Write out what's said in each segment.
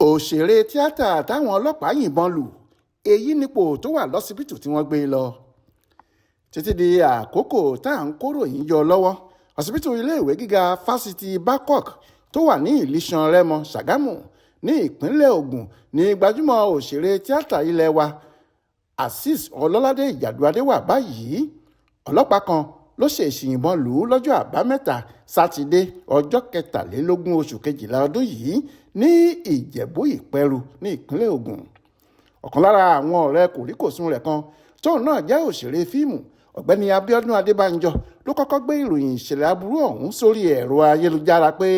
òṣèré tíátà táwọn ọlọ́pàá yìnbọn lù èyí nípò tó wà lọ́sibítù tí wọ́n gbé lọ. títí di àkókò tá à ń kóròyìn yọ lọ́wọ́ ọsibítù iléèwé gíga fásitì Babcock tó wà ní ìlísàn Rẹ́mọ Ṣàgámù ní ìpínlẹ̀ Ògùn ní gbajúmọ̀ òṣèré tíátà ilẹ̀ wa Azeez Ọlọ́ládé Ìjàdùadé wà báyìí. ọlọ́pàá kan ló ṣèèṣì yìnbọn lù ú lọ́jọ́ àbámẹ́ta sátidé ọjọ́ 23 oṣù kejìlá ọdún yìí ní Ìjẹ̀bú Ìpẹ́rù ní ìpínlẹ̀ Ògùn. ọ̀kan lára àwọn ọ̀rẹ́ kòríkòsùn rẹ̀ kan tóun náà jẹ́ òṣèré fíìmù ọ̀gbẹ́ni Abíọ́dún Adébánjọ ló kọ́kọ́ gbé ìròyìn ìṣẹ̀lẹ̀ aburú ọ̀hún sórí ẹ̀rọ ayélujára pé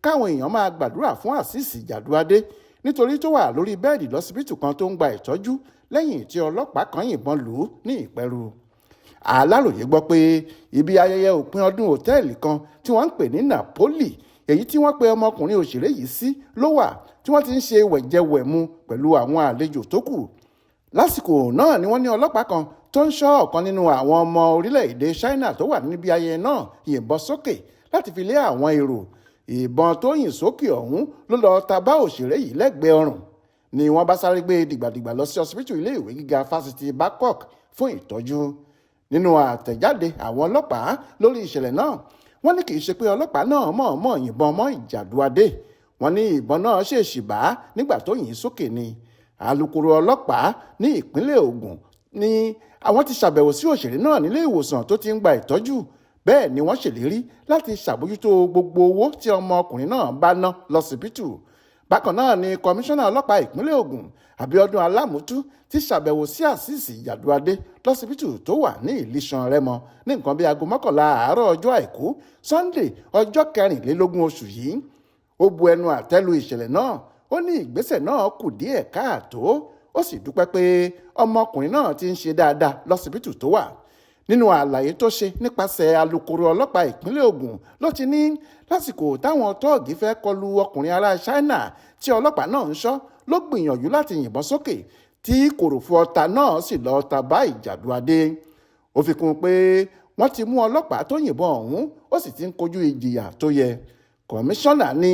káwọn èèyàn máa gbàdúrà fún Azeez Ìjàdùadé nítorí tó wà lórí bẹ́ẹ̀dì lọ́sibítù kan tó ń gba ìtọ́jú lẹ́yìn tí ọlọ́pàá kan yìnbọn lù ú ní Ìpẹ́rù. Aláròyé gbọ́ pé ibi ayẹyẹ òpin ọdún òtẹ́ẹ̀lì kan tí wọ́n ń pè ní Napoli èyí tí wọ́n pe ọmọkùnrin òṣèré yìí sí ló wà tí wọ́n ti ń ṣe wẹ̀jẹwẹ̀mu pẹ̀lú àwọn àlejò tó kù. lásìkò náà ni wọ́n ní ọlọ́pàá kan tó ń ṣọ́ ọ̀kan nínú àwọn ọmọ orílẹ̀-èdè China tó wà níbi ayẹyẹ náà yìnbọn sókè láti fi lé àwọn èrò. ìbọn tó yìn sókè ọ̀hún ló lọ ta bá òṣèré yìí lẹ́gbẹ̀ẹ́ ọrùn ni wọ́n bá sáré gbé dìgbàdìgbà lọ sí ọsibítù iléèwé gíga fásitì Babcock fún ìtọ́jú. nínú àtẹ̀jáde àwọn ọlọ́pàá lórí ìṣẹ̀lẹ̀ náà wọ́n ní kì í ṣe pé ọlọ́pàá náà mọ̀ọ́mọ̀ yìnbọn mọ́ Ìjàdùadé. wọ́n ní ìbọn náà ṣèèṣì bá nígbà tó yìn sókè ni. alukoro ọlọ́pàá ní ìpínlẹ̀ Ògùn ní àwọn ti ṣàbẹ̀wò sí òṣèré náà nílé ìwòsàn tó ti ń gba ìtọ́jú. bẹ́ẹ̀ ni wọ́n ṣèlérí láti ṣàbójútó gbogbo owó tí ọmọkùnrin náà bá ná lọ́sibítù. bákan náà ni kọmíṣánná ọlọ́pàá ìpínlẹ̀ Ògùn Abíọ́dún Alámùtú ti ṣàbẹ̀wò sí Azeez Ìjàdùadé lọ́sibítù tó wà ní ìlísàn Rẹ́mọ ní nǹkan bíi aago 11 àárọ̀ ọjọ́ àìkú Sunday ọjọ́ 24 oṣù yìí. ó bu ẹnu àtẹ́lu ìṣẹ̀lẹ̀ náà ó ní ìgbésẹ̀ náà kù díẹ̀ káàtó ó sì dúpẹ́ pé ọmọkùnrin náà ti ń ṣe dáadáa lọ́sibítù tó wà. nínú àlàyé tó ṣe nípasẹ̀ alukoro ọlọ́pàá ìpínlẹ̀ Ògùn ló ti ní lásìkò táwọn tọ́ọ̀gì fẹ́ kọlu ọkùnrin ará China tí ọlọ́pàá náà ń ṣọ́ ló gbìyànjú láti yìnbọn sókè tí kòròfo ọta náà sì lọ ta bá Ìjàdùadé. ó fi kún un pé wọ́n ti mú ọlọ́pàá tó yìnbọn ọ̀hún ó sì ti ń kojú ìjìyà tó yẹ. kọmíṣánná ní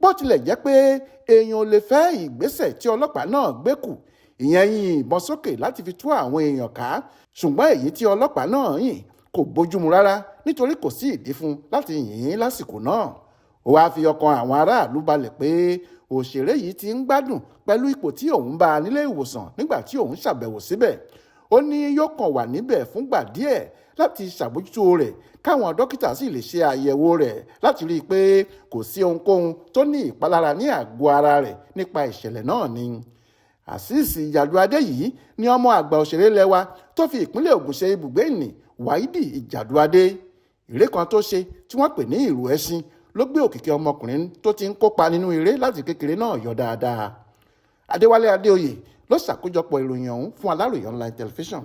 bó tilẹ̀ jẹ́ pé èèyàn ò lè fẹ́ ìgbésẹ̀ tí ọlọ́pàá náà gbé kù ìyẹn yìn ìbọn sókè láti fi tú àwọn èèyàn ká ṣùgbọ́n èyí tí ọlọ́pàá náà yìn kò bójúmu rárá nítorí kò sí ìdí fún láti yìn ín lásìkò náà. ó wáá fi ọkàn àwọn aráàlú balẹ̀ pé òṣèré yìí ti ń gbádùn pẹ̀lú ipò tí òun bá nílé ìwòsàn nígbà tí òun ṣàbẹ̀wò síbẹ̀. ó ní yóò kàn wà níbẹ̀ fúngbà díẹ̀ láti ṣàbójútó rẹ̀ káwọn dókítà sì lè ṣe àyẹ̀wò rẹ̀ láti rí i pé kò sí ohunkóhun tó ní ìpalára ní àgọ́ ara rẹ̀ nípa ìṣẹ̀lẹ̀ náà ni. Azeez Ìjàdùadé yìí ni ọmọ àgbà òṣèré lẹ́wà tó fi ìpínlẹ̀ Ògùn ṣe ibùgbé ìní Wáídì Ìjàdùadé. eré kan tó ṣe tí wọ́n pè ní ìrù ẹṣin ló gbé òkìkí ọmọkùnrin tó ti ń kópa nínú eré láti kékeré náà yọ dáadáa. Adéwálé Adéoyè ló ṣàkójọpọ̀ ìròyìn ọ̀hún fún Aláròyé online television.